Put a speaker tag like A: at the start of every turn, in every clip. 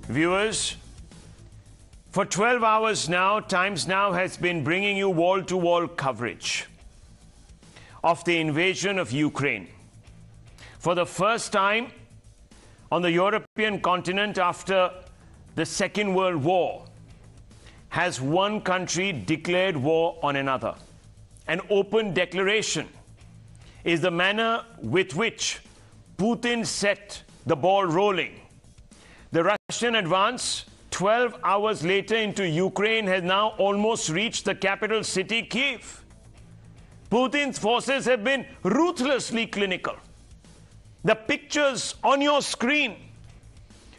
A: Viewers, for 12 hours now, Times Now has been bringing you wall-to-wall coverage of the invasion of Ukraine. For the first time on the European continent after the Second World War, has one country declared war on another. An open declaration is the manner with which Putin set the ball rolling. The Russian advance 12 hours later into Ukraine has now almost reached the capital city, Kiev. Putin's forces have been ruthlessly clinical. The pictures on your screen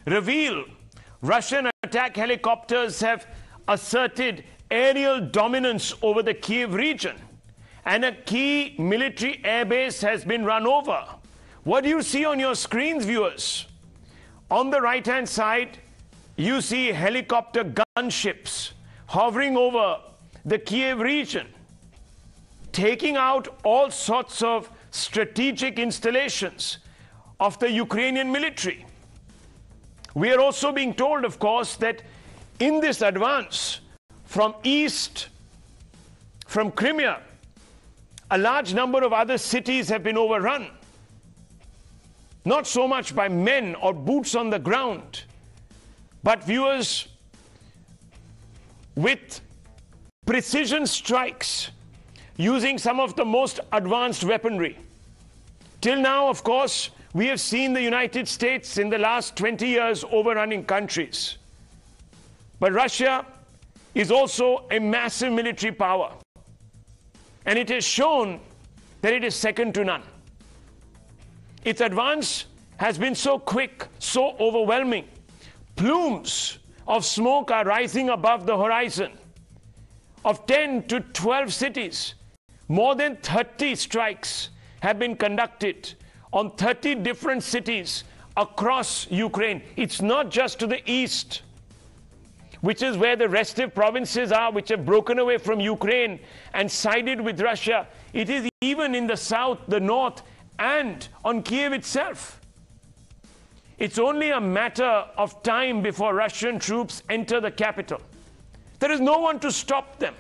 A: reveal Russian attack helicopters have asserted aerial dominance over the Kiev region, and a key military airbase has been run over. What do you see on your screens, viewers? On the right-hand side, you see helicopter gunships hovering over the Kiev region, taking out all sorts of strategic installations of the Ukrainian military. We are also being told, of course, that in this advance from east, from Crimea, a large number of other cities have been overrun. Not so much by men or boots on the ground, but viewers, with precision strikes using some of the most advanced weaponry. Till now, of course, we have seen the United States in the last 20 years overrunning countries. But Russia is also a massive military power. And it has shown that it is second to none. Its advance has been so quick, so overwhelming. Plumes of smoke are rising above the horizon of 10 to 12 cities. More than 30 strikes have been conducted on 30 different cities across Ukraine. It's not just to the east, which is where the restive provinces are, which have broken away from Ukraine and sided with Russia. It is even in the south, the north, and on Kiev itself. It's only a matter of time before Russian troops enter the capital. There is no one to stop them.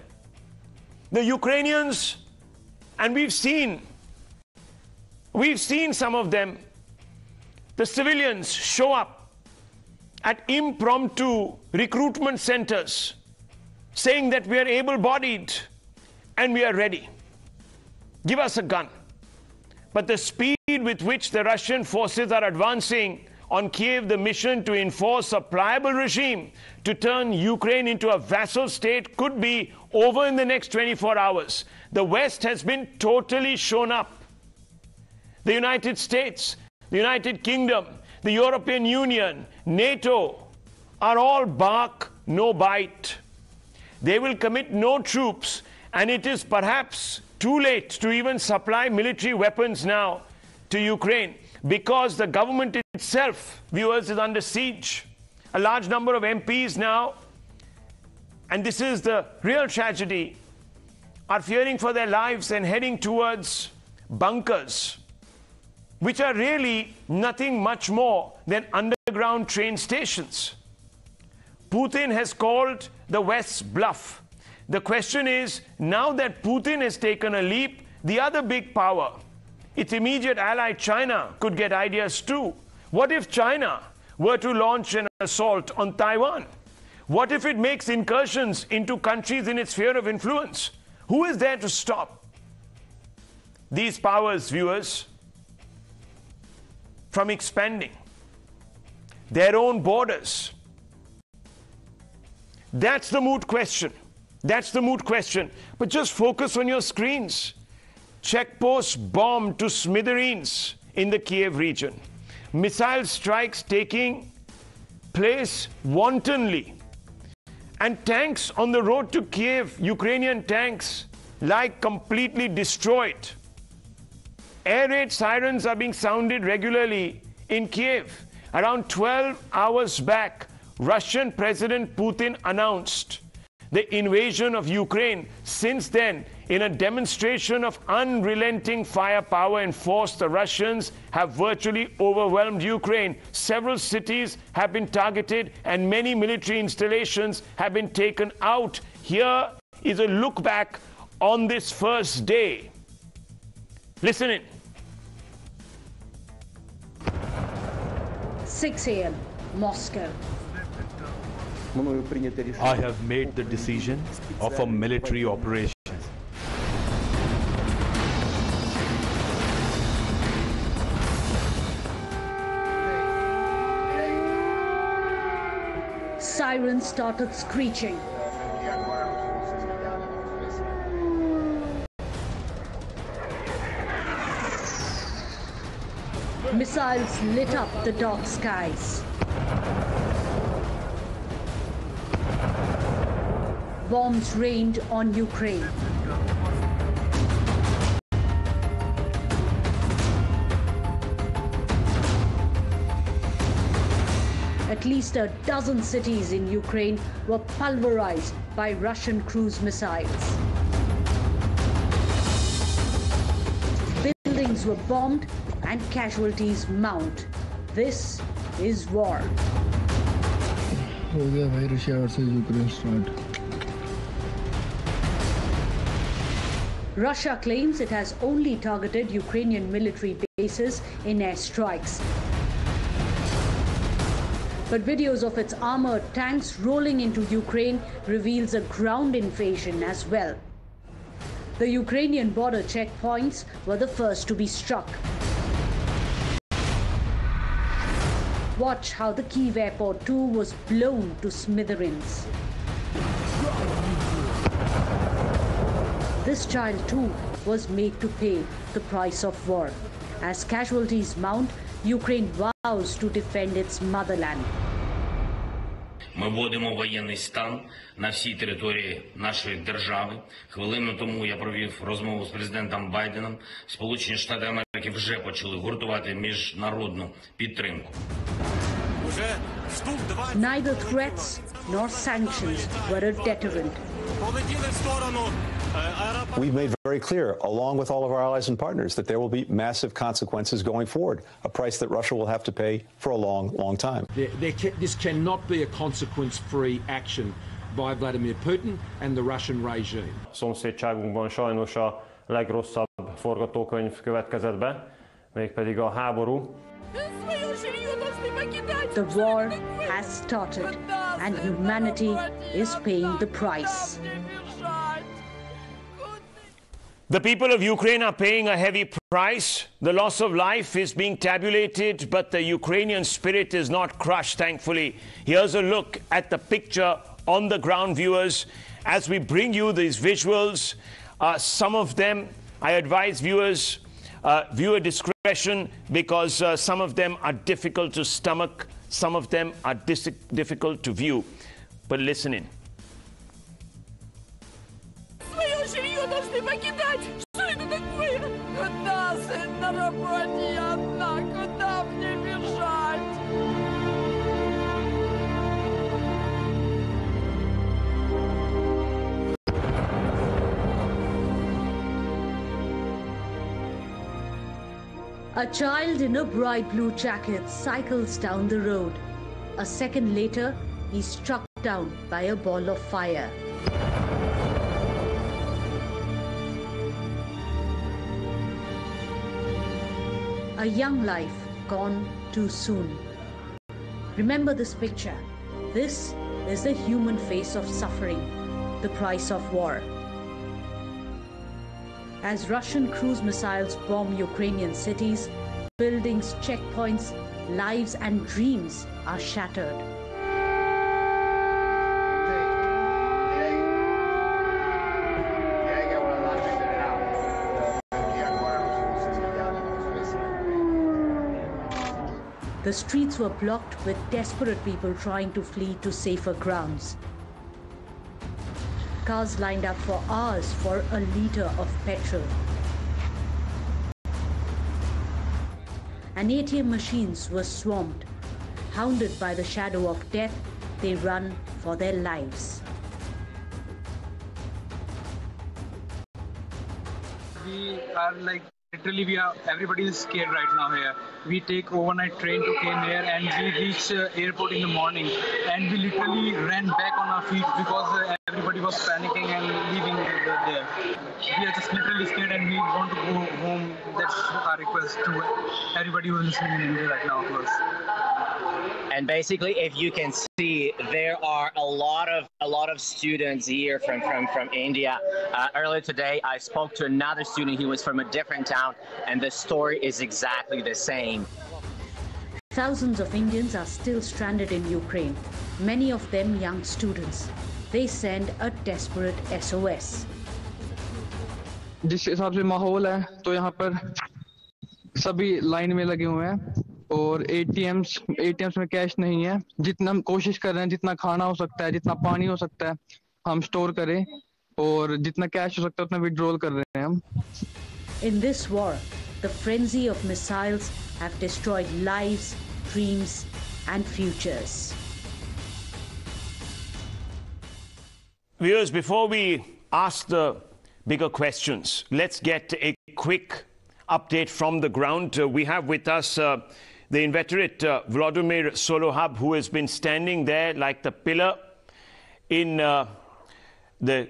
A: The Ukrainians, and we've seen some of them, the civilians show up at impromptu recruitment centers saying that we are able-bodied and we are ready. Give us a gun. But the speed with which the Russian forces are advancing on Kiev, the mission to enforce a pliable regime to turn Ukraine into a vassal state, could be over in the next 24 hours. The West has been totally shown up. The United States, the United Kingdom, the European Union, NATO are all bark, no bite. They will commit no troops, and it is perhaps too late to even supply military weapons now to Ukraine, because the government itself, viewers, is under siege. A large number of MPs now, and this is the real tragedy, are fearing for their lives and heading towards bunkers, which are really nothing much more than underground train stations. Putin has called the West's bluff. The question is, now that Putin has taken a leap, the other big power, its immediate ally China, could get ideas too. What if China were to launch an assault on Taiwan? What if it makes incursions into countries in its sphere of influence? Who is there to stop these powers, viewers, from expanding their own borders? That's the moot question. That's the moot question. But just focus on your screens. Checkposts bombed to smithereens in the Kiev region. Missile strikes taking place wantonly. And tanks on the road to Kiev, Ukrainian tanks, lie completely destroyed. Air raid sirens are being sounded regularly in Kiev. Around 12 hours back, Russian President Putin announced the invasion of Ukraine. Since then, in a demonstration of unrelenting firepower and force, the Russians have virtually overwhelmed Ukraine. Several cities have been targeted and many military installations have been taken out. Here is a look back on this first day. Listen in.
B: 6 a.m., Moscow.
C: I have made the decision of a military operation.
B: Sirens started screeching. Missiles lit up the dark skies. Bombs rained on Ukraine. At least a dozen cities in Ukraine were pulverized by Russian cruise missiles. Buildings were bombed and casualties mount. This is war. Russia claims it has only targeted Ukrainian military bases in airstrikes. But videos of its armored tanks rolling into Ukraine reveals a ground invasion as well. The Ukrainian border checkpoints were the first to be struck. Watch how the Kiev airport too was blown to smithereens. This child too was made to pay the price of war. As casualties mount, Ukraine vows to defend its motherland.
D: Ми вводимо воєнний стан на всій території нашої держави. Хвилину тому я провів розмову з президентом Байденом. Сполучені Штати Америки вже почали гуртувати міжнародну підтримку.
B: Neither threats nor sanctions were a deterrent.
E: We've made very clear, along with all of our allies and partners, that there will be massive consequences going forward, a price that Russia will have to pay for a long, long time.
F: This cannot be a consequence-free action by Vladimir Putin and the Russian regime.
G: Szomszédságunkban sajnos a legrosszabb forgatókönyv következett be, mégpedig a háború.
B: The war has started and humanity is paying the price.
A: The people of Ukraine are paying a heavy price. The loss of life is being tabulated, but the Ukrainian spirit is not crushed, thankfully. Here's a look at the picture on the ground, viewers. As we bring you these visuals, some of them, I advise viewers, viewer discretion, because some of them are difficult to stomach, some of them are difficult to view. But listen in.
H: Должны покидать. Что это такое? Куда, сын, на работе я одна? Куда мне бежать?
B: A child in a bright blue jacket cycles down the road. A second later, he's struck down by a ball of fire. A young life gone too soon. Remember this picture. This is the human face of suffering, the price of war. As Russian cruise missiles bomb Ukrainian cities, buildings, checkpoints, lives and dreams are shattered. The streets were blocked with desperate people trying to flee to safer grounds. Cars lined up for hours for a liter of petrol. And ATM machines were swamped. Hounded by the shadow of death, they run for their lives.
I: we are like literally everybody is scared right now here. We take overnight train to came here and we reach airport in the morning and we literally ran back on our feet because everybody was panicking and leaving there. We are just literally scared and we want to go home. That's our request to everybody who is listening in India right now to us.
J: And basically, if you can see, there are a lot of students here from India. Earlier today, I spoke to another student. He was from a different town, and the story is exactly the same.
B: Thousands of Indians are still stranded in Ukraine, many of them young students. They send a desperate SOS.
K: जिस हिसाब से माहौल है तो यहाँ पर सभी line में लगे हुए हैं और ATMs में कैश नहीं है जितना हम कोशिश कर रहे हैं जितना खाना हो सकता है जितना पानी हो सकता है हम स्टोर करें और जितना कैश हो सकता है उतना विड्रॉल कर रहे हैं हम
B: In this war, the frenzy of missiles have destroyed lives, dreams and futures.
A: Viewers, before we ask the bigger questions, let's get a quick update from the ground. We have with us the inveterate Vladimir Putin, who has been standing there like the pillar in the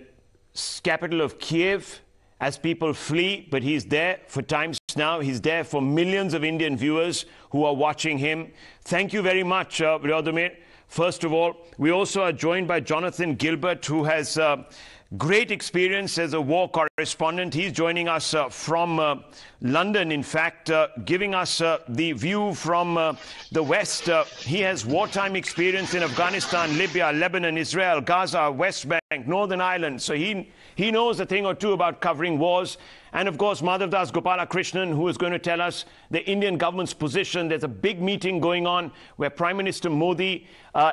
A: capital of Kiev as people flee, but he's there for times now. He's there for millions of Indian viewers who are watching him. Thank you very much, Vladimir. First of all, we also are joined by Jonathan Gilbert, who has great experience as a war correspondent. He's joining us from London, in fact, giving us the view from the West. He has wartime experience in Afghanistan, Libya, Lebanon, Israel, Gaza, West Bank, Northern Ireland. So he knows a thing or two about covering wars. And of course, Madhavdas Gopalakrishnan, who is going to tell us the Indian government's position. There's a big meeting going on where Prime Minister Modi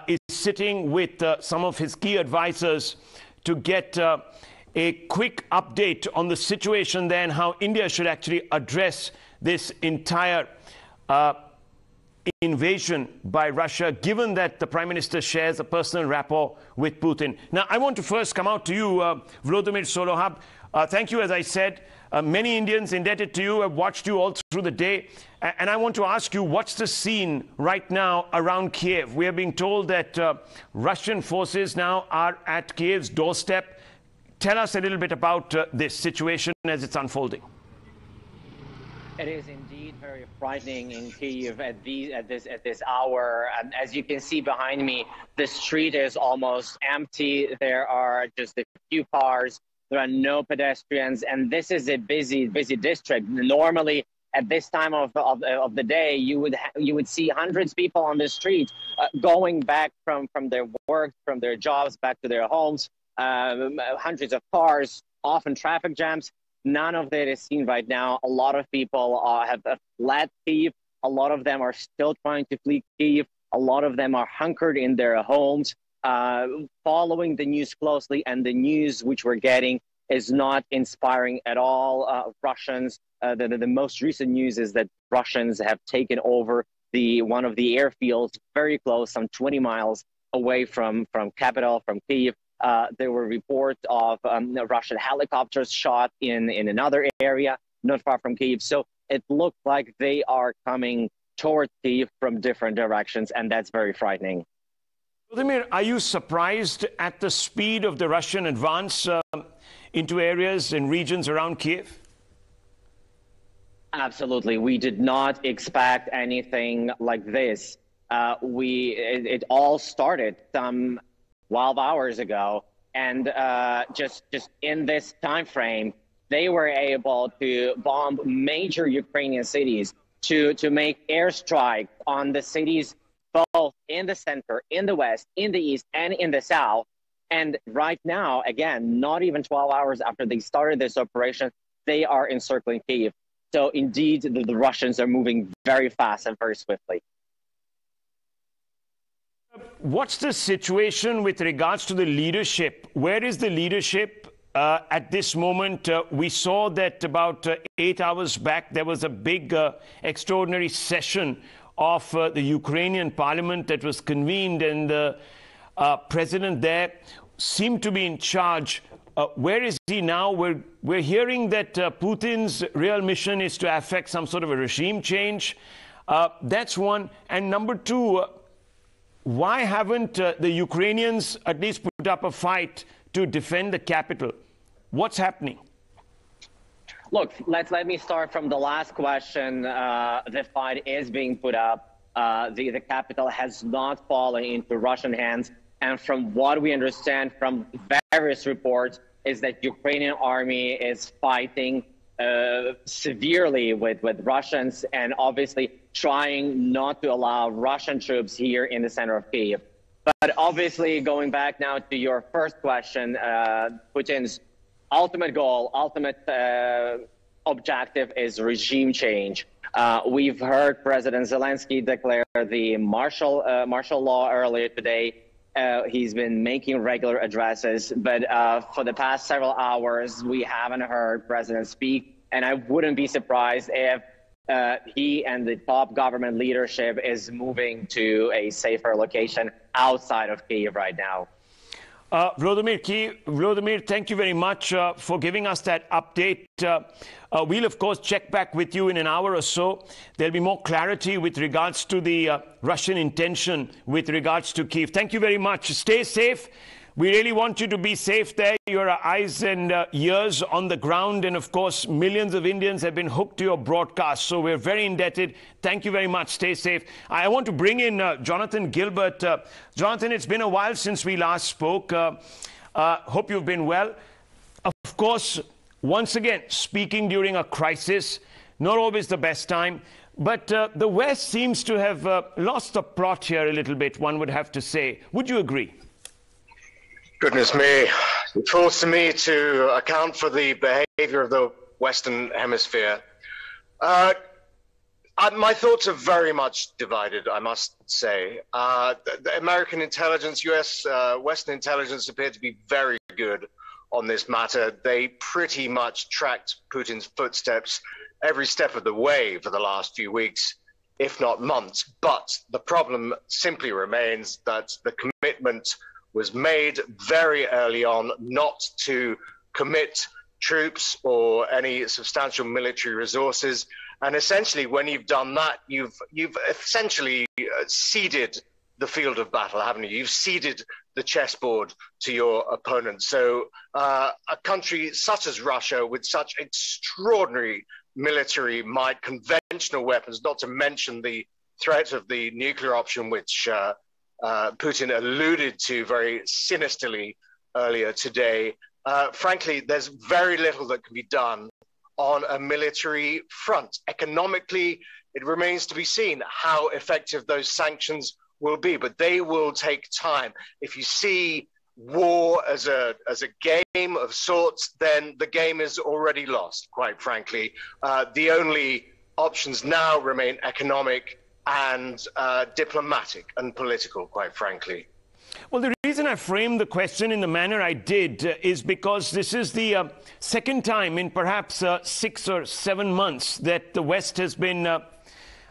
A: is sitting with some of his key advisors to get a quick update on the situation there and how India should actually address this entire invasion by Russia, given that the Prime Minister shares a personal rapport with Putin. Now, I want to first come out to you, Vladimir Putin. Thank you, as I said. Many Indians indebted to you have watched you all through the day. And I want to ask you, what's the scene right now around Kiev? We are being told that Russian forces now are at Kiev's doorstep. Tell us a little bit about this situation as it's unfolding.
J: It is indeed very frightening in Kiev at this hour. As you can see behind me, the street is almost empty. There are just a few cars. There are no pedestrians, and this is a busy district. Normally, at this time of the day, you would see hundreds of people on the street going back from their work, from their jobs, back to their homes. Hundreds of cars, often traffic jams. None of that is seen right now. A lot of people have fled Kiev. A lot of them are still trying to flee Kiev. A lot of them are hunkered in their homes, following the news closely, and the news which we're getting is not inspiring at all. Russians, the most recent news is that Russians have taken over one of the airfields very close, some 20 miles away from capital, from Kiev. There were reports of Russian helicopters shot in another area not far from Kiev. So it looked like they are coming towards Kiev from different directions, and that's very frightening.
A: Vladimir, are you surprised at the speed of the Russian advance into areas and regions around Kiev?
J: Absolutely. We did not expect anything like this. It all started some 12 hours ago, and just in this time frame, they were able to bomb major Ukrainian cities, to make airstrikes on the cities both in the center, in the west, in the east, and in the south. And right now, again, not even 12 hours after they started this operation, they are encircling Kiev. So indeed, the Russians are moving very fast and very swiftly.
A: What's the situation with regards to the leadership? Where is the leadership at this moment? We saw that about 8 hours back, there was a big extraordinary session of the Ukrainian parliament that was convened, and the president there seemed to be in charge Where is he now? We're hearing that Putin's real mission is to affect some sort of a regime change. That's one. And number two, why haven't the Ukrainians at least put up a fight to defend the capital? What's happening?
J: Look, let me start from the last question. The fight is being put up. The capital has not fallen into Russian hands. And from what we understand from various reports is that Ukrainian army is fighting severely with Russians and obviously trying not to allow Russian troops here in the center of Kiev. But obviously, going back now to your first question, Putin's ultimate goal, ultimate objective is regime change. We've heard President Zelensky declare the martial law earlier today. He's been making regular addresses, but for the past several hours, we haven't heard President speak. And I wouldn't be surprised if he and the top government leadership is moving to a safer location outside of Kiev right now.
A: Vladimir, thank you very much for giving us that update. We'll, of course, check back with you in an hour or so. There'll be more clarity with regards to the Russian intention with regards to Kiev. Thank you very much. Stay safe. We really want you to be safe there. Your eyes and ears on the ground. And, of course, millions of Indians have been hooked to your broadcast. So we're very indebted. Thank you very much. Stay safe. I want to bring in Jonathan Gilbert. Jonathan, it's been a while since we last spoke. Hope you've been well. Of course, once again, speaking during a crisis, not always the best time. But the West seems to have lost the plot here a little bit, one would have to say. Would you agree?
L: Goodness me. It falls to me to account for the behavior of the Western Hemisphere. My thoughts are very much divided, I must say. The American intelligence, US, Western intelligence appeared to be very good on this matter. They pretty much tracked Putin's footsteps every step of the way for the last few weeks, if not months. But the problem simply remains that the commitment was made very early on not to commit troops or any substantial military resources. And essentially, when you've done that, you've essentially ceded the field of battle, haven't you? You've ceded the chessboard to your opponent. So a country such as Russia, with such extraordinary military might, conventional weapons, not to mention the threat of the nuclear option, which Putin alluded to very sinisterly earlier today. Frankly, there's very little that can be done on a military front. Economically, it remains to be seen how effective those sanctions will be, but they will take time. If you see war as a game of sorts, then the game is already lost, quite frankly. The only options now remain economic and diplomatic and political, quite frankly.
A: Well, the reason I framed the question in the manner I did is because this is the second time in perhaps 6 or 7 months that the West has been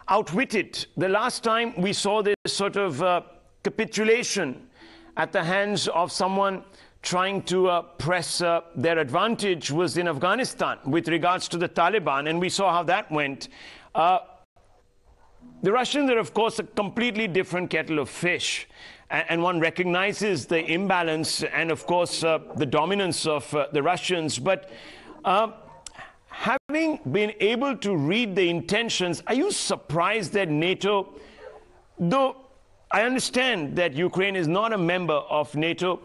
A: outwitted. The last time we saw this sort of capitulation at the hands of someone trying to press their advantage was in Afghanistan with regards to the Taliban, and we saw how that went. The Russians are, of course, a completely different kettle of fish, and one recognizes the imbalance and, of course, the dominance of the Russians. But having been able to read the intentions, are you surprised that NATO, though I understand that Ukraine is not a member of NATO,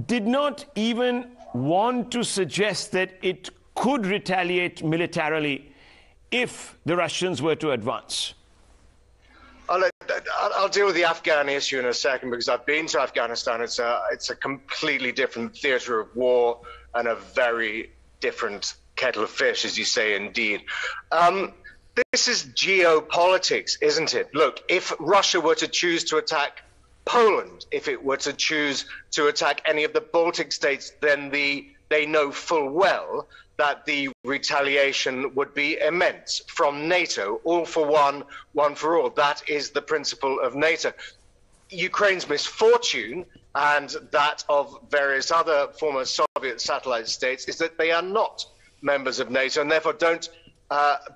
A: did not even want to suggest that it could retaliate if the Russians were to advance?
L: I'll deal with the Afghan issue in a second, because I've been to Afghanistan. It's a completely different theater of war and a very different kettle of fish, as you say, indeed. This is geopolitics, isn't it? Look, if Russia were to choose to attack Poland, if it were to choose to attack any of the Baltic states, then they know full well that the retaliation would be immense from NATO. All for one, one for all. That is the principle of NATO. Ukraine's misfortune, and that of various other former Soviet Soviet satellite states is that they are not members of NATO and therefore don't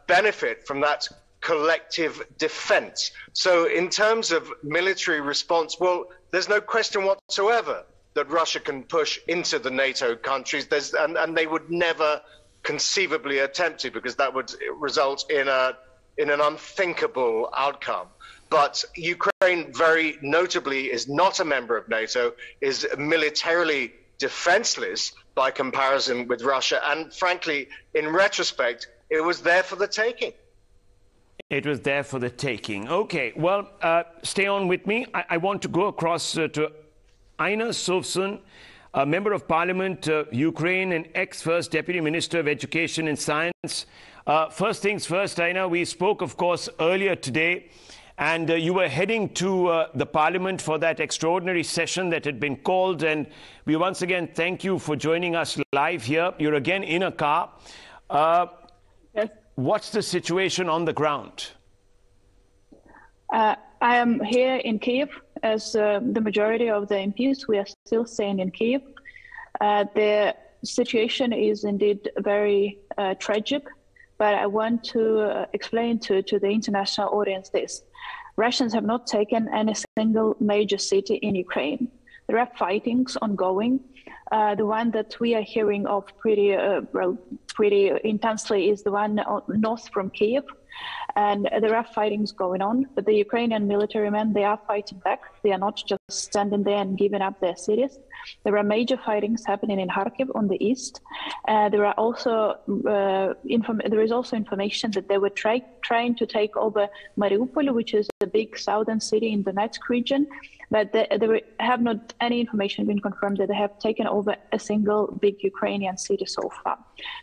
L: benefit from that collective defense. So in terms of military response, well, there's no question whatsoever that Russia can push into the NATO countries, and they would never conceivably attempt to, because that would result in an unthinkable outcome. But Ukraine, very notably, is not a member of NATO, is militarily defenseless by comparison with Russia, and frankly, in retrospect, it was there for the taking.
A: It was there for the taking. Okay, well, stay on with me. I want to go across to Inna Sovsun, a member of parliament, Ukraine, and ex-First Deputy Minister of Education and Science. First things first, Inna, we spoke, of course, earlier today, and you were heading to the parliament for that extraordinary session that had been called. And we once again thank you for joining us live here. You're again in a car.
M: Yes.
A: What's the situation on the ground?
M: I am here in Kiev, as the majority of the MPs, we are still staying in Kiev. The situation is indeed very tragic, but I want to explain to the international audience this. Russians have not taken any single major city in Ukraine. There are fightings ongoing. The one that we are hearing of pretty intensely is the one north from Kiev. And there are fightings going on, but the Ukrainian military men, they are fighting back. They are not just standing there and giving up their cities. There are major fightings happening in Kharkiv on the east. There are also there is also information that they were trying to take over Mariupol, which is a big southern city in the Donetsk region, but there have not any information been confirmed that they have taken over a single big Ukrainian city so far.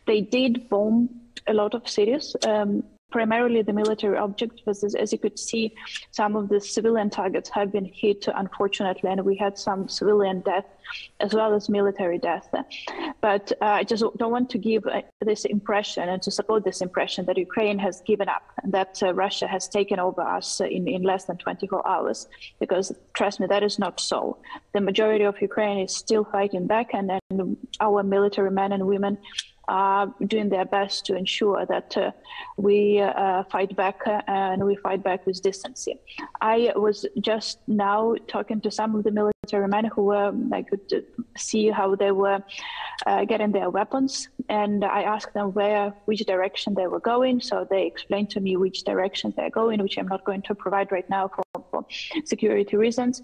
M: They did bomb a lot of cities. Primarily the military objects, because as you could see, some of the civilian targets have been hit, unfortunately, and we had some civilian death as well as military death. But I just don't want to give this impression and to support this impression that Ukraine has given up and that Russia has taken over us in less than 24 hours, because trust me, that is not so. The majority of Ukraine is still fighting back, and our military men and women are doing their best to ensure that we fight back and we fight back with decency. I was just now talking to some of the military men who were, I could see how they were getting their weapons, and I asked them which direction they were going. So they explained to me which direction they're going, which I'm not going to provide right now for security reasons.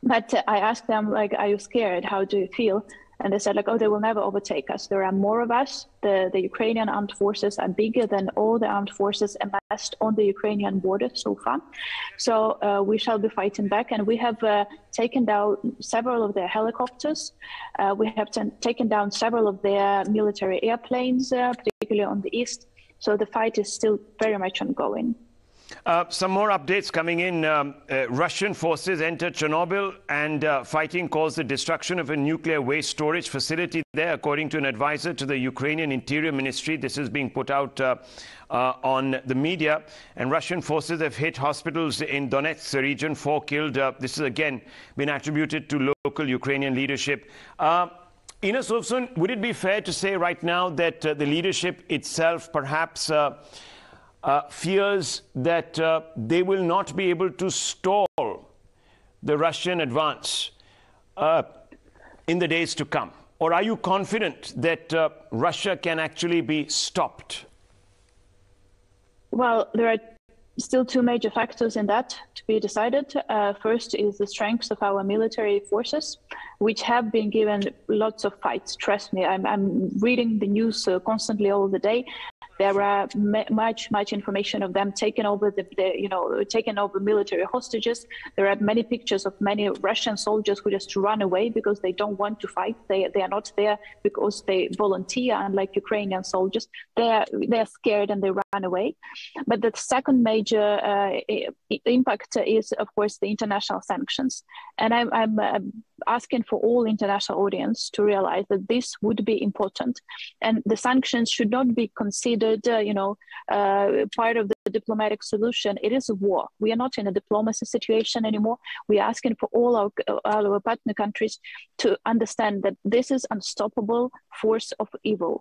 M: But I asked them, like, are you scared? How do you feel? And they said, like, oh, they will never overtake us. There are more of us. The Ukrainian armed forces are bigger than all the armed forces amassed on the Ukrainian border so far. So we shall be fighting back. And we have taken down several of their helicopters. We have taken down several of their military airplanes, particularly on the east. So the fight is still very much ongoing.
A: Some more updates coming in. Russian forces entered Chernobyl, and fighting caused the destruction of a nuclear waste storage facility there, according to an advisor to the Ukrainian Interior Ministry. This is being put out on the media. And Russian forces have hit hospitals in Donetsk region, 4 killed. This has again been attributed to local Ukrainian leadership. Inna Sovsun, would it be fair to say right now that the leadership itself perhaps fears that they will not be able to stall the Russian advance in the days to come? Or are you confident that Russia can actually be stopped?
M: Well, there are still two major factors in that to be decided. First is the strength of our military forces, which have been given lots of fights. Trust me, I'm reading the news constantly all the day. There are much information of them taking over taking over military hostages. There are many pictures of many Russian soldiers who just run away because they don't want to fight. They are not there because they volunteer, unlike Ukrainian soldiers. They are scared and they run away. But the second major impact is, of course, the international sanctions. And I'm asking for all international audience to realize that this would be important, and the sanctions should not be considered, part of the diplomatic solution. It is a war. We are not in a diplomacy situation anymore. We are asking for all our partner countries to understand that this is unstoppable force of evil.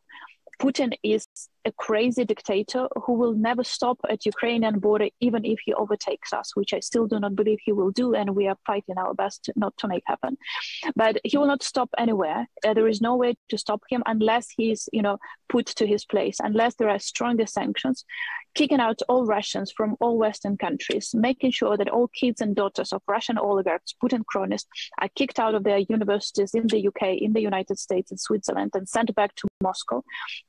M: Putin is a crazy dictator who will never stop at Ukrainian border, even if he overtakes us, which I still do not believe he will do, and we are fighting our best not to make happen. But he will not stop anywhere. There is no way to stop him unless he's, put to his place, unless there are stronger sanctions, kicking out all Russians from all Western countries, making sure that all kids and daughters of Russian oligarchs, Putin cronies, are kicked out of their universities in the UK, in the United States, in Switzerland, and sent back to Moscow.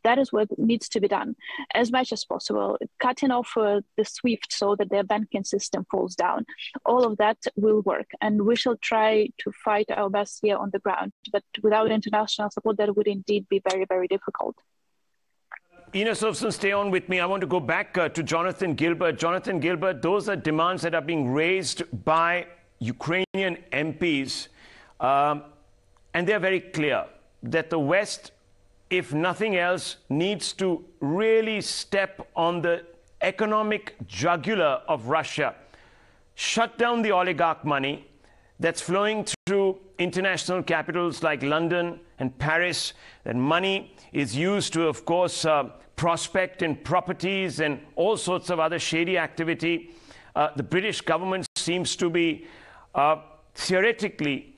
M: That is what needs to be done as much as possible, cutting off the SWIFT so that their banking system falls down. All of that will work, and we shall try to fight our best here on the ground. But without international support, that would indeed be very, very difficult.
A: Inna Sovsun, stay on with me. I want to go back to Jonathan Gilbert. Jonathan Gilbert, those are demands that are being raised by Ukrainian MPs, and they're very clear that the West, if nothing else, needs to really step on the economic jugular of Russia, shut down the oligarch money that's flowing through international capitals like London and Paris. That money is used to, of course, prospect in properties and all sorts of other shady activity. The British government seems to be theoretically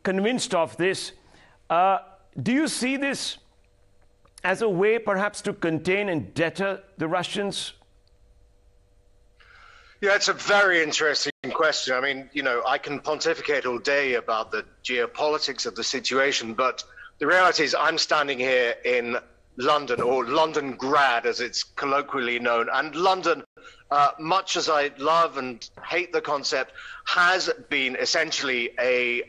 A: convinced of this. Do you see this as a way perhaps to contain and deter the Russians?
L: Yeah, it's a very interesting question. I mean, I can pontificate all day about the geopolitics of the situation, but the reality is I'm standing here in London, or London Grad as it's colloquially known, and London, much as I love and hate the concept, has been essentially a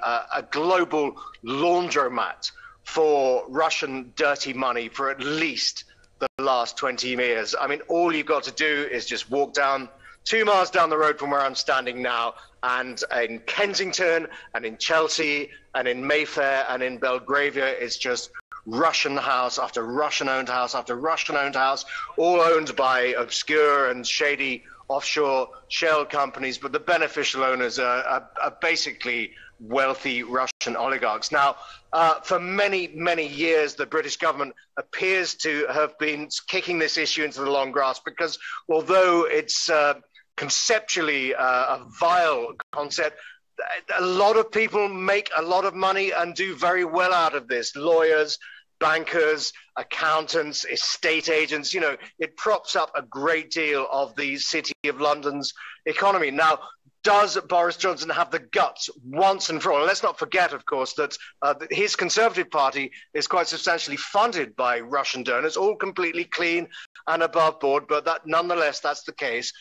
L: global laundromat for Russian dirty money for at least the last 20 years. I mean, all you've got to do is just walk down 2 miles down the road from where I'm standing now, and in Kensington and in Chelsea and in Mayfair and in Belgravia, it's just Russian house after Russian-owned house after Russian-owned house, all owned by obscure and shady offshore shell companies, but the beneficial owners are basically wealthy Russian oligarchs. Now, for many, many years, the British government appears to have been kicking this issue into the long grass, because although it's conceptually a vile concept, a lot of people make a lot of money and do very well out of this. Lawyers, bankers, accountants, estate agents, it props up a great deal of the City of London's economy. Now, does Boris Johnson have the guts once and for all? And let's not forget, of course, that his Conservative Party is quite substantially funded by Russian donors, all completely clean and above board, but nonetheless, that's the case.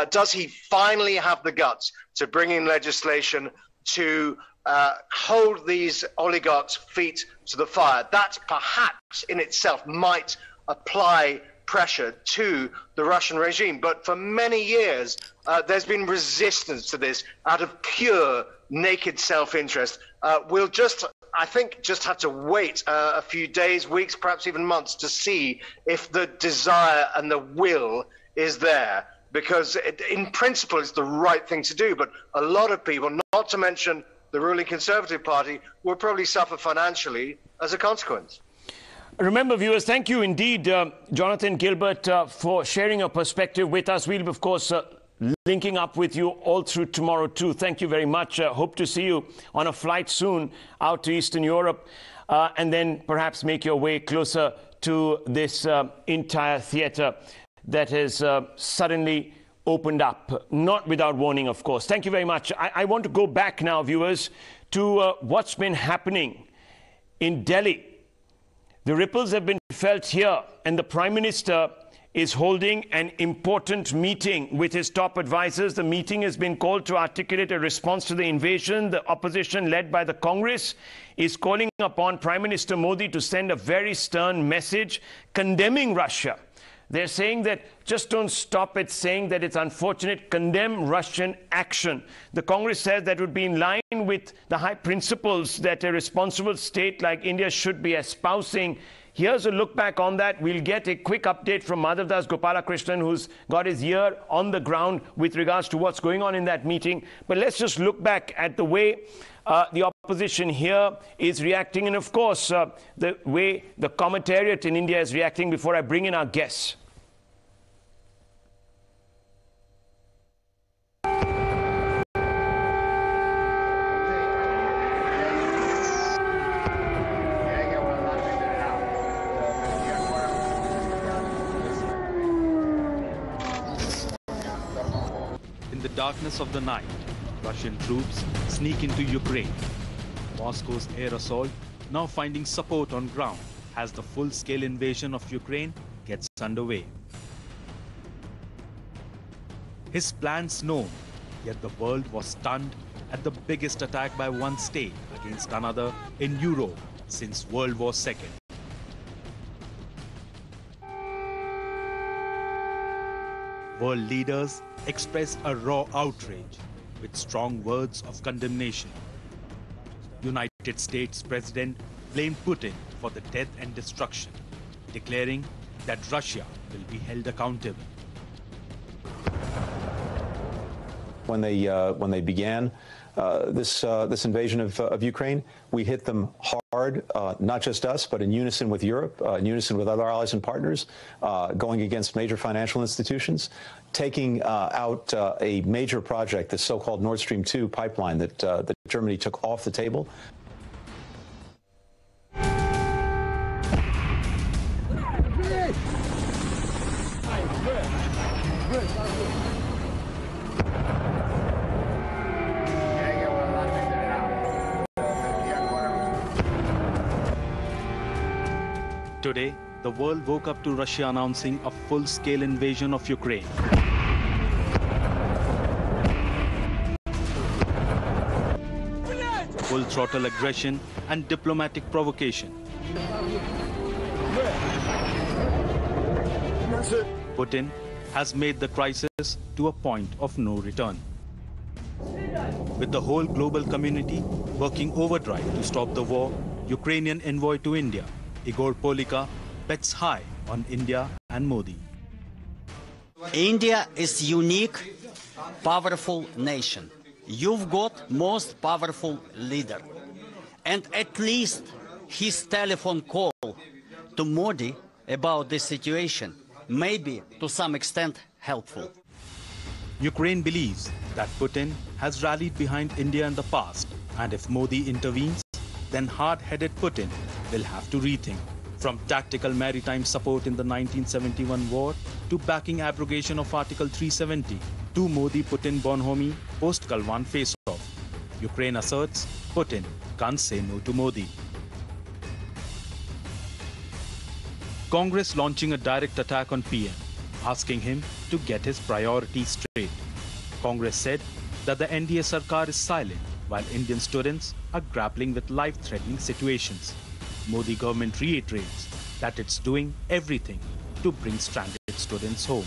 L: Does he finally have the guts to bring in legislation to hold these oligarchs' feet to the fire? That perhaps in itself might apply pressure to the Russian regime. But for many years, there's been resistance to this out of pure naked self-interest. We'll I think, just have to wait a few days, weeks, perhaps even months to see if the desire and the will is there. Because in principle, it's the right thing to do. But a lot of people, not to mention the ruling Conservative Party, will probably suffer financially as a consequence.
A: Remember, viewers, thank you indeed, Jonathan Gilbert, for sharing your perspective with us. We'll, of course, linking up with you all through tomorrow, too. Thank you very much. Hope to see you on a flight soon out to Eastern Europe, and then perhaps make your way closer to this entire theatre that has suddenly opened up, not without warning, of course. Thank you very much. I want to go back now, viewers, to what's been happening in Delhi. The ripples have been felt here, and the Prime Minister is holding an important meeting with his top advisors. The meeting has been called to articulate a response to the invasion. The opposition, led by the Congress, is calling upon Prime Minister Modi to send a very stern message condemning Russia. They're saying that just don't stop at saying that it's unfortunate. Condemn Russian action. The Congress says that would be in line with the high principles that a responsible state like India should be espousing. Here's a look back on that. We'll get a quick update from Madhav Das Gopalakrishnan, who's got his ear on the ground with regards to what's going on in that meeting. But let's just look back at the way the opposition here is reacting, and of course the way the commentariat in India is reacting before I bring in our guests.
C: In the darkness of the night, Russian troops sneak into Ukraine. Moscow's air assault, now finding support on ground as the full-scale invasion of Ukraine gets underway. His plans known, yet the world was stunned at the biggest attack by one state against another in Europe since World War II. World leaders expressed a raw outrage with strong words of condemnation. United States President blamed Putin for the death and destruction, declaring that Russia will be held accountable.
E: When they began this invasion of Ukraine, we hit them hard, not just us, but in unison with Europe, in unison with other allies and partners, going against major financial institutions, taking out a major project, the so-called Nord Stream 2 pipeline that Germany took off the table.
C: Today, the world woke up to Russia announcing a full-scale invasion of Ukraine. Full-throttle aggression and diplomatic provocation. Putin has made the crisis to a point of no return. With the whole global community working overdrive to stop the war, Ukrainian envoy to India, Igor Polika, bets high on India and Modi.
N: India is unique, powerful nation. You've got most powerful leader. And at least his telephone call to Modi about this situation may be to some extent helpful.
C: Ukraine believes that Putin has rallied behind India in the past, and if Modi intervenes, then hard-headed Putin will have to rethink. From tactical maritime support in the 1971 war to backing abrogation of Article 370 to Modi-Putin bonhomie post-Galwan face-off, Ukraine asserts Putin can't say no to Modi. Congress launching a direct attack on PM, asking him to get his priorities straight. Congress said that the NDA Sarkar is silent while Indian students are grappling with life-threatening situations. Modi government reiterates that it's doing everything to bring stranded students home.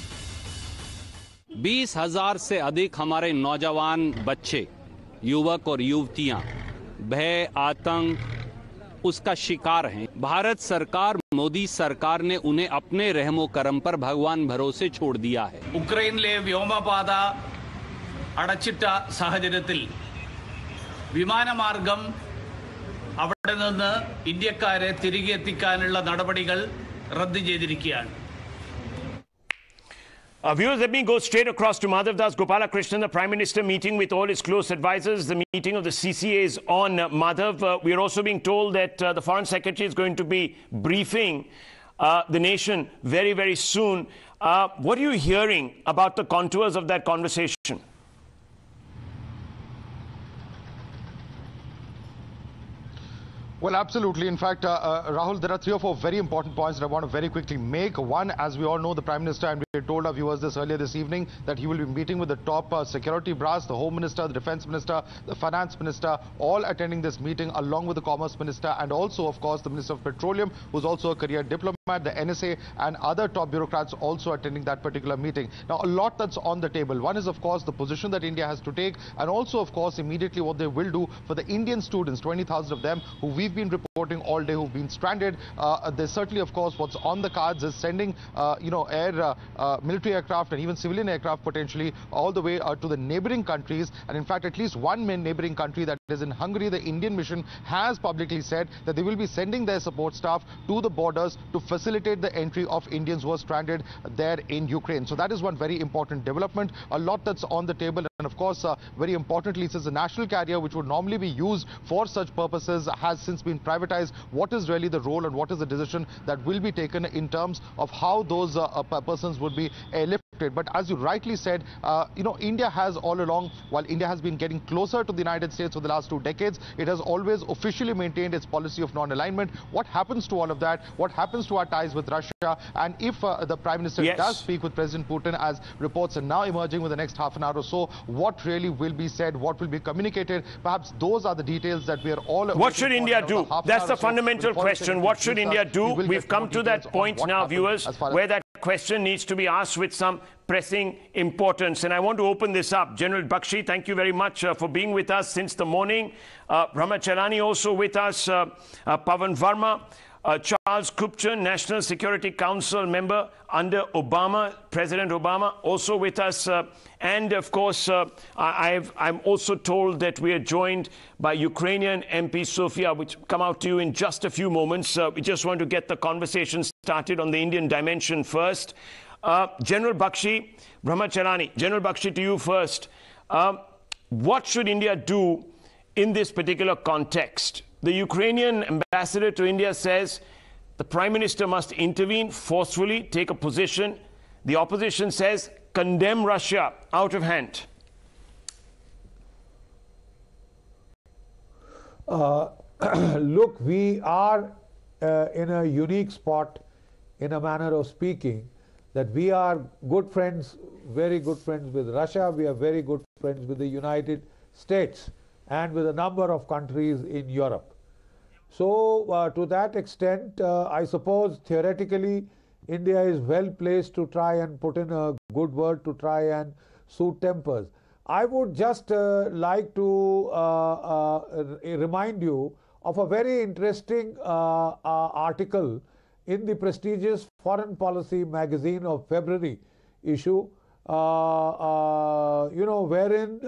O: 20,000 से अधिक हमारे नौजवान बच्चे, युवक और युवतियां भय, आतंक उसका शिकार हैं। भारत सरकार, मोदी सरकार ने उन्हें अपने रहमो करम पर भगवान भरोसे छोड़ दिया है।
P: ഉക്രൈനിലെ വ്യോമപാത അടച്ചിട്ട സാഹചര്യത്തിൽ വിമാനമാർഗം അവിടെ നിന്ന് ഇന്ത്യക്കാരെ തിരികെ എത്തിക്കാനുള്ള നടപടികൾ റദ്ദ് ചെയ്തിരിക്കുകയാണ്.
A: Viewers, let me go straight across to Madhav Das Gopalakrishnan, the Prime Minister meeting with all his close advisors. The meeting of the CCA is on. Madhav, we are also being told that the Foreign Secretary is going to be briefing the nation very, very soon. What are you hearing about the contours of that conversation?
Q: Well, absolutely. In fact, Rahul, there are 3 or 4 very important points that I want to very quickly make. One, as we all know, the Prime Minister, and we told our viewers this earlier this evening, that he will be meeting with the top security brass, the Home Minister, the Defence Minister, the Finance Minister, all attending this meeting along with the Commerce Minister and also, of course, the Minister of Petroleum, who's also a career diplomat. the NSA and other top bureaucrats also attending that particular meeting. Now, a lot that's on the table. One is, of course, the position that India has to take, and also, of course, immediately what they will do for the Indian students, 20,000 of them who we've been reporting all day who've been stranded. There's certainly, of course, what's on the cards is sending, military aircraft and even civilian aircraft potentially all the way to the neighboring countries. And in fact, at least one main neighboring country, that is in Hungary, the Indian mission has publicly said that they will be sending their support staff to the borders to facilitate the entry of Indians who are stranded there in Ukraine. So that is one very important development. A lot that's on the table. And of course, very importantly, since the national carrier, which would normally be used for such purposes, has since been privatized, what is really the role and what is the decision that will be taken in terms of how those persons would be airlifted? But as you rightly said, India has all along, while India has been getting closer to the United States for the last 2 decades, it has always officially maintained its policy of non-alignment. What happens to all of that? What happens to our ties with Russia? And if the Prime Minister does speak with President Putin, as reports are now emerging with the next half an hour or so, what really will be said, what will be communicated? Perhaps those are the details that we are all...
A: What should India do? That's the fundamental question. What should India do? We've come to that point now, viewers, where that question needs to be asked with some pressing importance. And I want to open this up. General Bakshi, thank you very much for being with us since the morning. Ramachalani also with us. Pavan Verma. Charles Kupchan, National Security Council member under Obama, President Obama, also with us. And of course, I'm also told that we are joined by Ukrainian MP Sofia, which come out to you in just a few moments. We just want to get the conversation started on the Indian dimension first. General Bakshi, Brahmacharani, General Bakshi, to you first. What should India do in this particular context? The Ukrainian ambassador to India says the Prime Minister must intervene forcefully, take a position. The opposition says condemn Russia out of hand.
R: Look, we are in a unique spot, in a manner of speaking, that we are good friends, very good friends with Russia. We are very good friends with the United States and with a number of countries in Europe. So to that extent, I suppose theoretically India is well placed to try and put in a good word to try and soothe tempers. I would just like to remind you of a very interesting article in the prestigious Foreign Policy magazine of February issue, wherein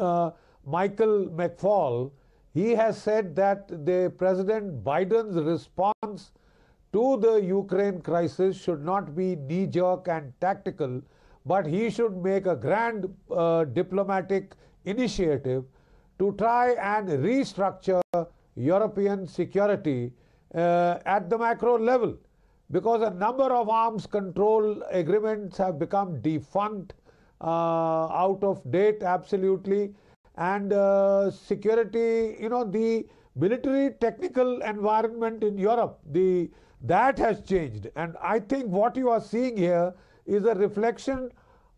R: Michael McFaul, he has said that the President Biden's response to the Ukraine crisis should not be knee-jerk and tactical, but he should make a grand diplomatic initiative to try and restructure European security at the macro level, because a number of arms control agreements have become defunct, out of date absolutely. And security, the military technical environment in Europe, that has changed. And I think what you are seeing here is a reflection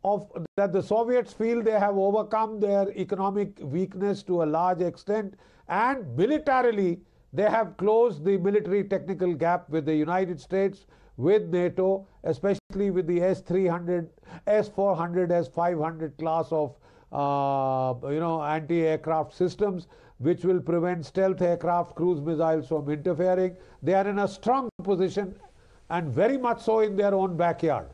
R: of that the Soviets feel they have overcome their economic weakness to a large extent, and militarily they have closed the military technical gap with the United States, with NATO, especially with the S-300, S-400, S-500 class of anti-aircraft systems, which will prevent stealth aircraft, cruise missiles from interfering. They are in a strong position, and very much so in their own backyard.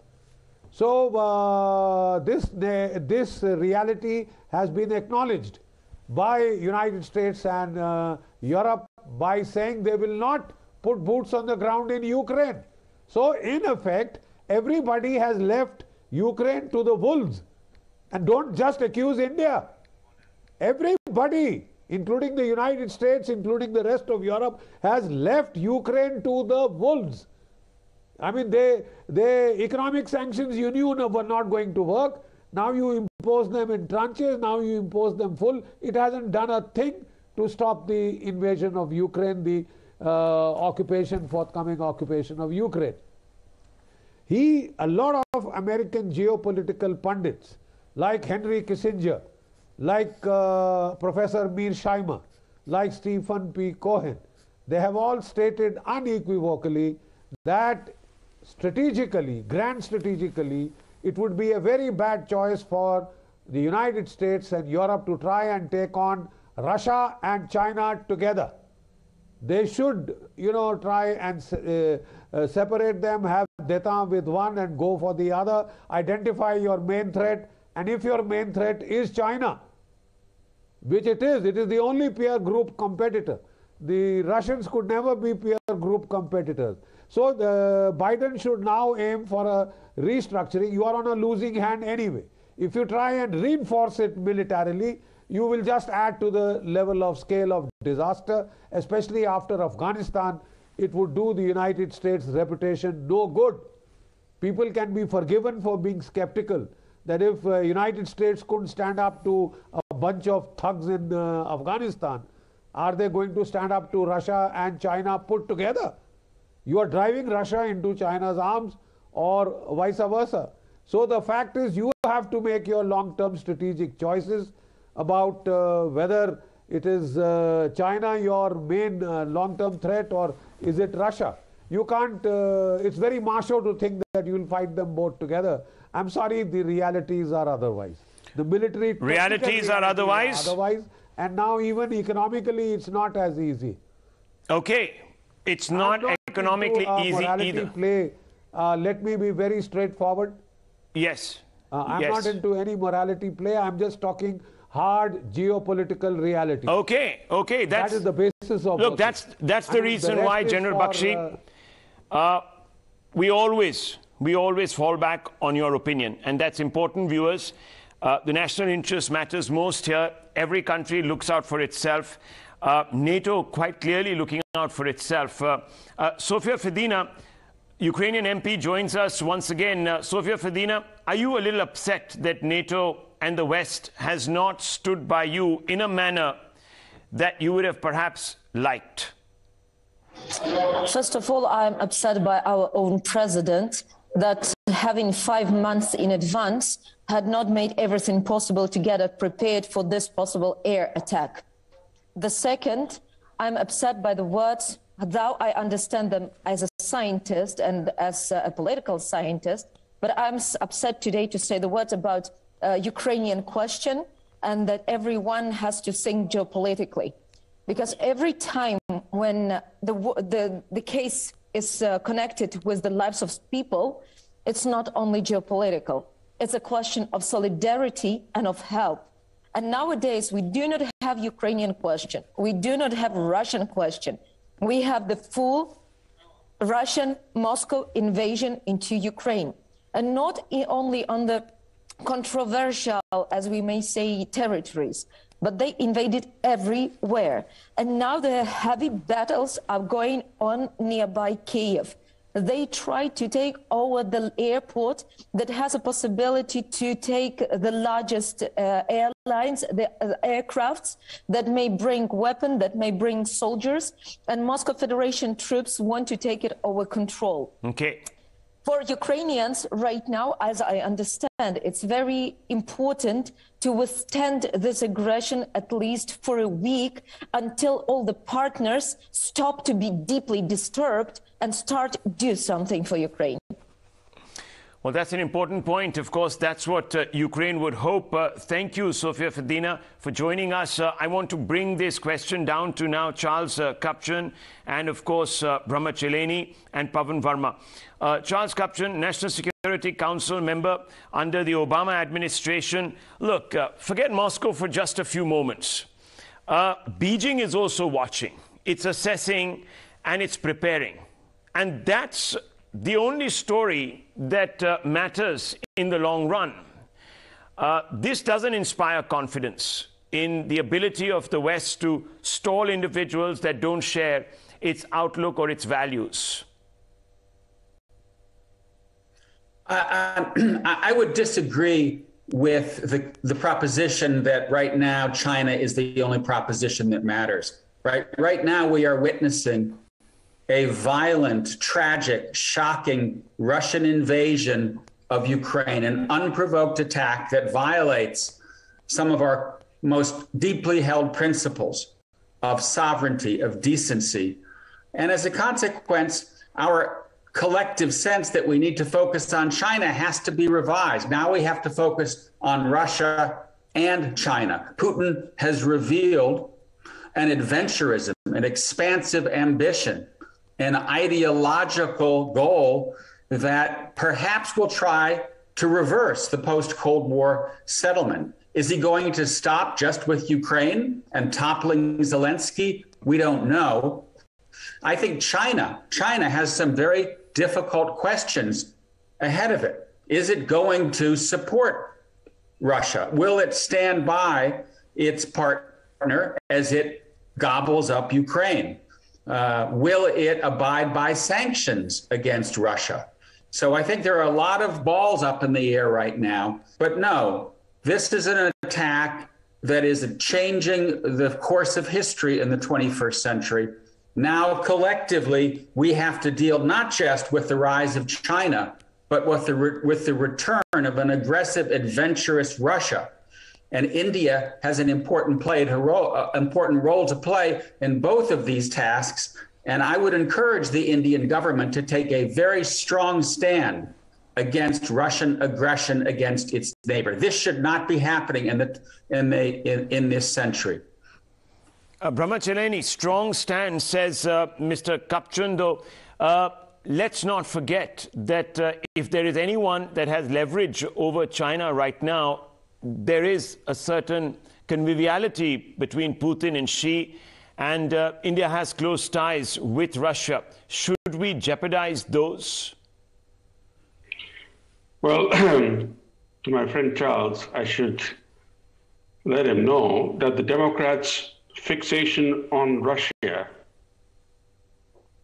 R: So this reality has been acknowledged by United States and Europe by saying they will not put boots on the ground in Ukraine. So in effect, everybody has left Ukraine to the wolves. And don't just accuse India. Everybody, including the United States, including the rest of Europe, has left Ukraine to the wolves. I mean, the economic sanctions you knew were not going to work. Now you impose them in tranches, now you impose them full. It hasn't done a thing to stop the invasion of Ukraine, the forthcoming occupation of Ukraine. A lot of American geopolitical pundits, like Henry Kissinger, like Professor Mearsheimer, like Stephen P. Cohen, they have all stated unequivocally that strategically, grand strategically, it would be a very bad choice for the United States and Europe to try and take on Russia and China together. They should, try and separate them, have détente with one and go for the other, identify your main threat, and if your main threat is China, which it is the only peer group competitor. The Russians could never be peer group competitors. So Biden should now aim for a restructuring. You are on a losing hand anyway. If you try and reinforce it militarily, you will just add to the level of scale of disaster, especially after Afghanistan. It would do the United States' reputation no good. People can be forgiven for being skeptical that if United States couldn't stand up to a bunch of thugs in Afghanistan, are they going to stand up to Russia and China put together? You are driving Russia into China's arms or vice versa. So the fact is, you have to make your long-term strategic choices about whether it is China your main long-term threat or is it Russia. You can't, it's very macho to think that you will fight them both together. I'm sorry, the realities are otherwise. The military
A: realities are otherwise,
R: and now even economically it's not as easy.
A: Okay, it's not economically easy either.
R: Play. Let me be very straightforward.
A: Yes.
R: I'm not into any morality play. I'm just talking hard geopolitical reality.
A: Okay, okay.
R: That is the basis of.
A: Look, that's the reason why, General Bakshi, we always fall back on your opinion, and that's important, viewers. The national interest matters most here. Every country looks out for itself. NATO quite clearly looking out for itself. Sofia Fedina, Ukrainian MP, joins us once again. Sofia Fedina, are you a little upset that NATO and the West has not stood by you in a manner that you would have perhaps liked?
S: First of all, I'm upset by our own president that having 5 months in advance had not made everything possible to get us prepared for this possible air attack. The second, I'm upset by the words, though I understand them as a scientist and as a political scientist, but I'm upset today to say the words about Ukrainian question and that everyone has to think geopolitically. Because every time when the case is connected with the lives of people, it's not only geopolitical. It's a question of solidarity and of help. And nowadays, we do not have Ukrainian question. We do not have Russian question. We have the full Russian Moscow invasion into Ukraine. And not only on the controversial, as we may say, territories, but they invaded everywhere. And now the heavy battles are going on nearby Kiev. They try to take over the airport that has a possibility to take the largest airlines, the aircrafts that may bring weapons, that may bring soldiers, and Moscow Federation troops want to take it over control.
A: Okay.
S: For Ukrainians right now, as I understand, it's very important to withstand this aggression at least for a week until all the partners stop to be deeply disturbed and start do something for Ukraine.
A: Well, that's an important point. Of course, that's what Ukraine would hope. Thank you, Sofia Fedina, for joining us. I want to bring this question down to now Charles Kupchan and, of course, Brahma Cheleni and Pavan Verma. Charles Kupchan, National Security Council member under the Obama administration. Look, forget Moscow for just a few moments. Beijing is also watching. It's assessing and it's preparing. And that's the only story that matters in the long run. This doesn't inspire confidence in the ability of the West to stall individuals that don't share its outlook or its values.
T: I would disagree with the proposition that right now China is the only proposition that matters. Right now we are witnessing a violent, tragic, shocking Russian invasion of Ukraine, an unprovoked attack that violates some of our most deeply held principles of sovereignty, of decency. And as a consequence, our collective sense that we need to focus on China has to be revised. Now we have to focus on Russia and China. Putin has revealed an adventurism, an expansive ambition, an ideological goal that perhaps will try to reverse the post-Cold War settlement. Is he going to stop just with Ukraine and toppling Zelensky? We don't know. I think China has some very difficult questions ahead of it. Is it going to support Russia? Will it stand by its partner as it gobbles up Ukraine? Will it abide by sanctions against Russia? So I think there are a lot of balls up in the air right now. But no, this is an attack that is changing the course of history in the 21st century. Now, collectively, we have to deal not just with the rise of China, but with the return of an aggressive, adventurous Russia. And India has an important role to play in both of these tasks. And I would encourage the Indian government to take a very strong stand against Russian aggression against its neighbor. This should not be happening in this century.
A: Brahmacharani, strong stand, says Mr. Kapchando. Let's not forget that if there is anyone that has leverage over China right now, there is a certain conviviality between Putin and Xi, and India has close ties with Russia. Should we jeopardize those?
U: Well, to my friend Charles, I should let him know that the Democrats' fixation on Russia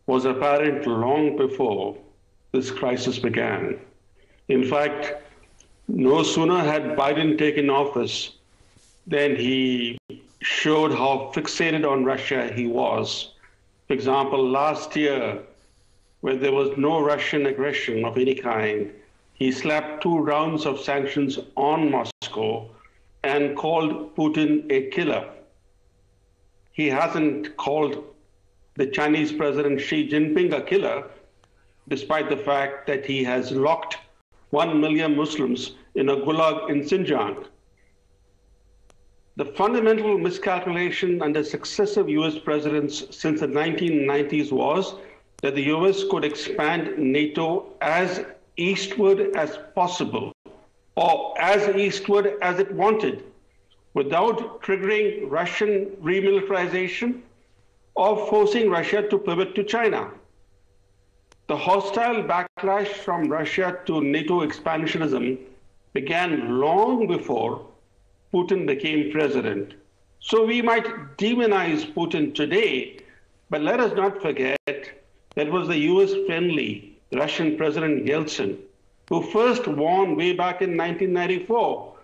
U: was apparent long before this crisis began. In fact, no sooner had Biden taken office than he showed how fixated on Russia he was. For example, last year, when there was no Russian aggression of any kind, he slapped 2 rounds of sanctions on Moscow and called Putin a killer. He hasn't called the Chinese President Xi Jinping a killer, despite the fact that he has locked 1 million Muslims in a gulag in Xinjiang. The fundamental miscalculation under successive US presidents since the 1990s was that the US could expand NATO as eastward as possible, or as eastward as it wanted, without triggering Russian remilitarization or forcing Russia to pivot to China. The hostile backlash from Russia to NATO expansionism began long before Putin became president. So we might demonize Putin today, but let us not forget that it was the US-friendly Russian President Yeltsin who first warned way back in 1994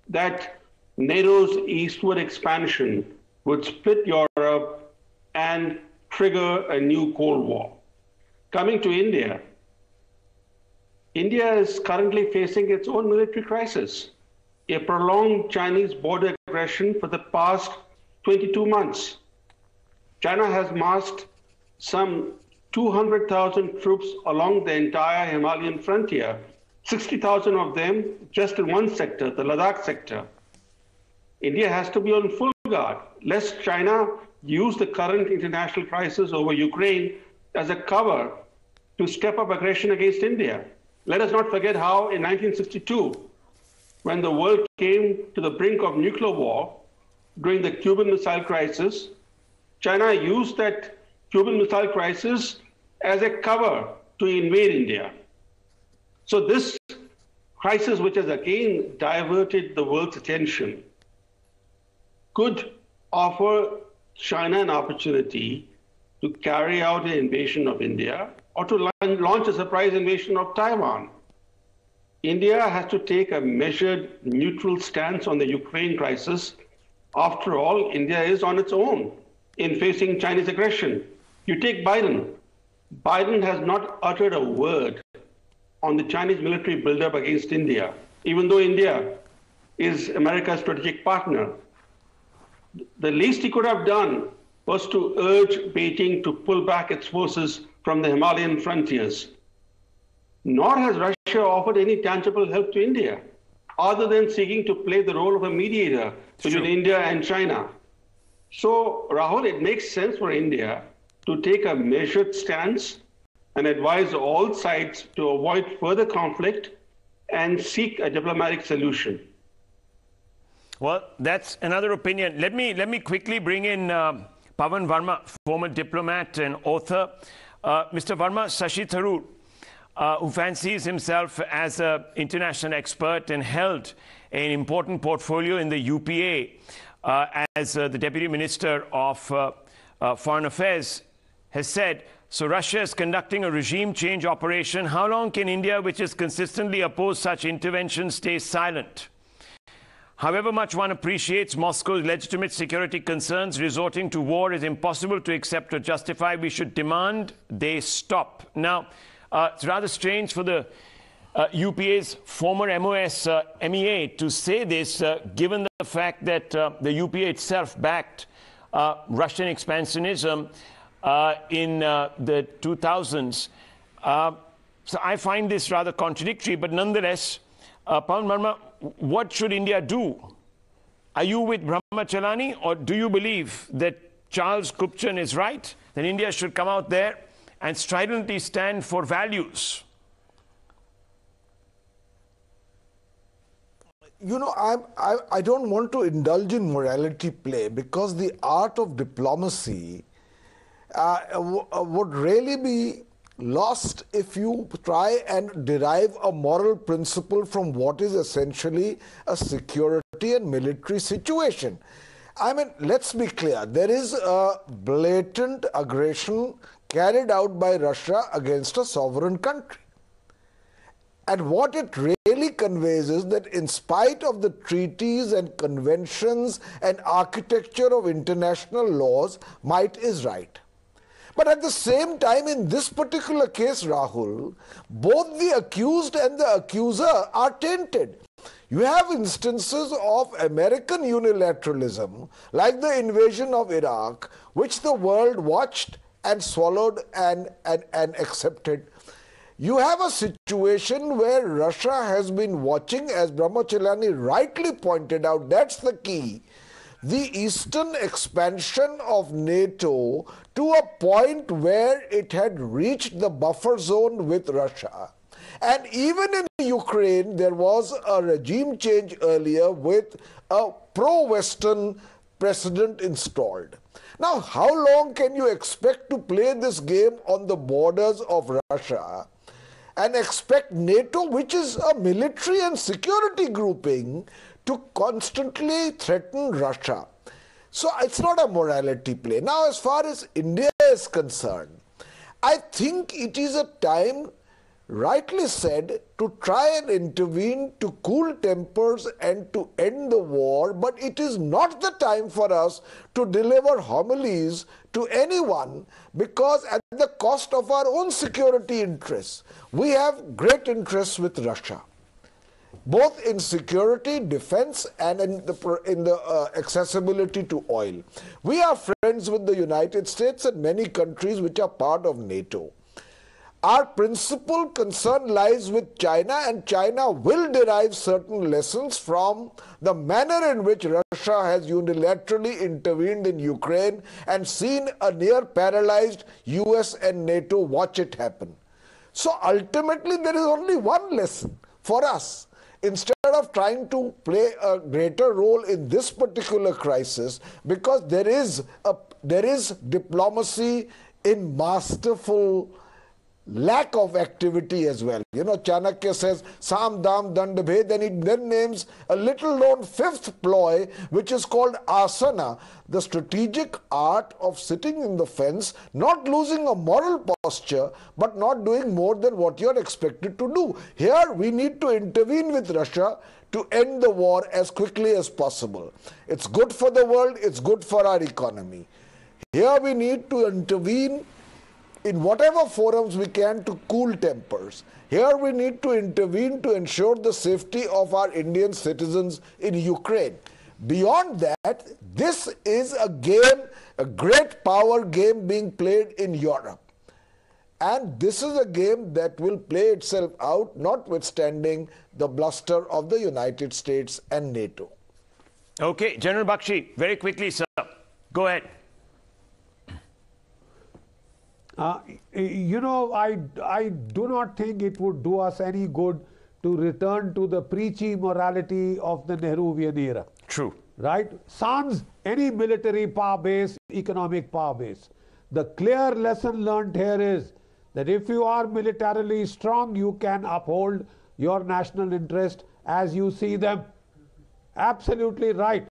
U: that NATO's eastward expansion would split Europe and trigger a new Cold War. Coming to India, India is currently facing its own military crisis, a prolonged Chinese border aggression for the past 22 months. China has massed some 200,000 troops along the entire Himalayan frontier, 60,000 of them just in one sector, the Ladakh sector. India has to be on full guard, lest China use the current international crisis over Ukraine as a cover to step up aggression against India. Let us not forget how in 1962, when the world came to the brink of nuclear war during the Cuban Missile Crisis, China used that Cuban Missile Crisis as a cover to invade India. So this crisis, which has again diverted the world's attention, could offer China an opportunity to carry out an invasion of India or to launch a surprise invasion of Taiwan. India has to take a measured, neutral stance on the Ukraine crisis. After all, India is on its own in facing Chinese aggression. You take Biden. Biden has not uttered a word on the Chinese military buildup against India, even though India is America's strategic partner. The least he could have done was to urge Beijing to pull back its forces from the Himalayan frontiers. nor has Russia offered any tangible help to India, other than seeking to play the role of a mediator between India and China. So, Rahul, it makes sense for India to take a measured stance and advise all sides to avoid further conflict and seek a diplomatic solution.
A: Well, that's another opinion. Let me quickly bring in Pavan Verma, former diplomat and author. Mr. Verma, Shashi Tharoor, who fancies himself as an international expert and held an important portfolio in the UPA as the Deputy Minister of Foreign Affairs, has said, so Russia is conducting a regime change operation. How long can India, which has consistently opposed such interventions, stay silent? However much one appreciates Moscow's legitimate security concerns, resorting to war is impossible to accept or justify. We should demand they stop. Now, it's rather strange for the UPA's former MOS MEA to say this, given the fact that the UPA itself backed Russian expansionism in the 2000s. So I find this rather contradictory, but nonetheless, Pavan Verma, what should India do? Are you with Brahmachalani, or do you believe that Charles Kupchan is right, that India should come out there and stridently stand for values?
D: You know, I don't want to indulge in morality play, because the art of diplomacy would really be lost if you try and derive a moral principle from what is essentially a security and military situation. I mean, let's be clear. There is a blatant aggression carried out by Russia against a sovereign country. And what it really conveys is that in spite of the treaties and conventions and architecture of international laws, might is right. But at the same time, in this particular case, Rahul, both the accused and the accuser are tainted. You have instances of American unilateralism, like the invasion of Iraq, which the world watched and swallowed and accepted. You have a situation where Russia has been watching, as Brahmachalani rightly pointed out, that's the key, the eastern expansion of NATO to a point where it had reached the buffer zone with Russia. And even in Ukraine, there was a regime change earlier with a pro-Western president installed. Now, how long can you expect to play this game on the borders of Russia and expect NATO, which is a military and security grouping, to constantly threaten Russia? So it's not a morality play. Now, as far as India is concerned, I think it is a time, rightly said, to try and intervene to cool tempers and to end the war, but it is not the time for us to deliver homilies to anyone, because at the cost of our own security interests. We have great interests with Russia, both in security, defense, and in the accessibility to oil. We are friends with the United States and many countries which are part of NATO. Our principal concern lies with China, and China will derive certain lessons from the manner in which Russia has unilaterally intervened in Ukraine and seen a near paralyzed US and NATO watch it happen. So ultimately there is only one lesson for us. Instead of trying to play a greater role in this particular crisis, because there is diplomacy in masterful lack of activity as well. You know, Chanakya says, Sam Dam Dand Bhed, and he then names a little known fifth ploy, which is called asana, the strategic art of sitting in the fence, not losing a moral posture, but not doing more than what you're expected to do. Here we need to intervene with Russia to end the war as quickly as possible. It's good for the world, it's good for our economy. Here we need to intervene in whatever forums we can to cool tempers. Here we need to intervene to ensure the safety of our Indian citizens in Ukraine. Beyond that, this is a game, a great power game being played in Europe. And this is a game that will play itself out, notwithstanding the bluster of the United States and NATO.
A: Okay, General Bakshi, very quickly, sir. Go ahead.
R: You know, I do not think it would do us any good to return to the preachy morality of the Nehruvian era.
A: True.
R: Right? Sans any military power base, economic power base. The clear lesson learned here is that if you are militarily strong, you can uphold your national interest as you see them. Absolutely right.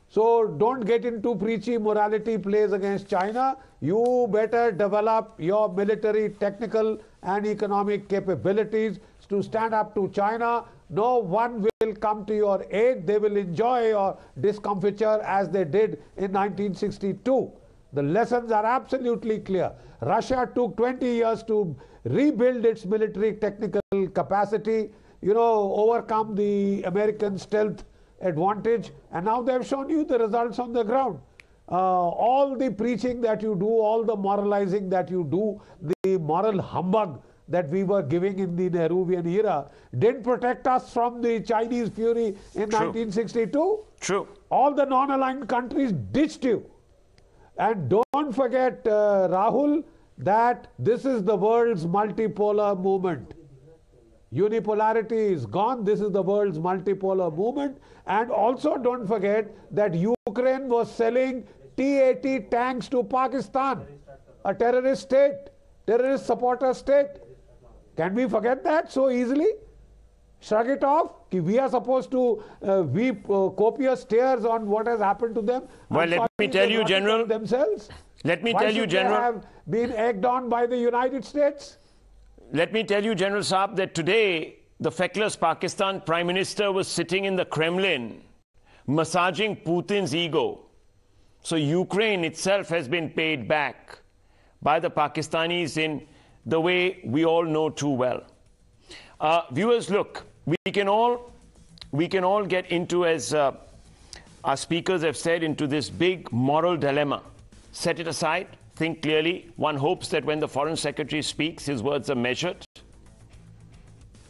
R: So don't get into preachy morality plays against China. You better develop your military, technical and economic capabilities to stand up to China. No one will come to your aid. They will enjoy your discomfiture as they did in 1962. The lessons are absolutely clear. Russia took 20 years to rebuild its military technical capacity, you know, overcome the American stealth advantage, and now they've shown you the results on the ground. All the preaching that you do, all the moralizing that you do, the moral humbug that we were giving in the Nehruvian era didn't protect us from the Chinese fury in 1962.
A: True.
R: All the non-aligned countries ditched you. And don't forget, Rahul, that this is the world's multipolar movement. Unipolarity is gone. This is the world's multipolar movement. And also don't forget that Ukraine was selling T-80 tanks to Pakistan, a terrorist state, terrorist supporter state. Can we forget that so easily? Shrug it off? We are supposed to weep copious tears on what has happened to them.
A: Well, let me tell you, General.
R: Themselves.
A: Let me tell you, General.
R: They have been egged on by the United States.
A: Let me tell you, General Saab, that today the feckless Pakistan Prime Minister was sitting in the Kremlin massaging Putin's ego. So Ukraine itself has been paid back by the Pakistanis in the way we all know too well. Viewers, look, we can all get into, as our speakers have said, into this big moral dilemma. Set it aside. Think clearly. One hopes that when the Foreign Secretary speaks, his words are measured.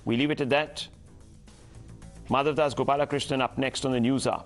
A: We leave it at that. Madhavdas Gopalakrishnan up next on the News Hour.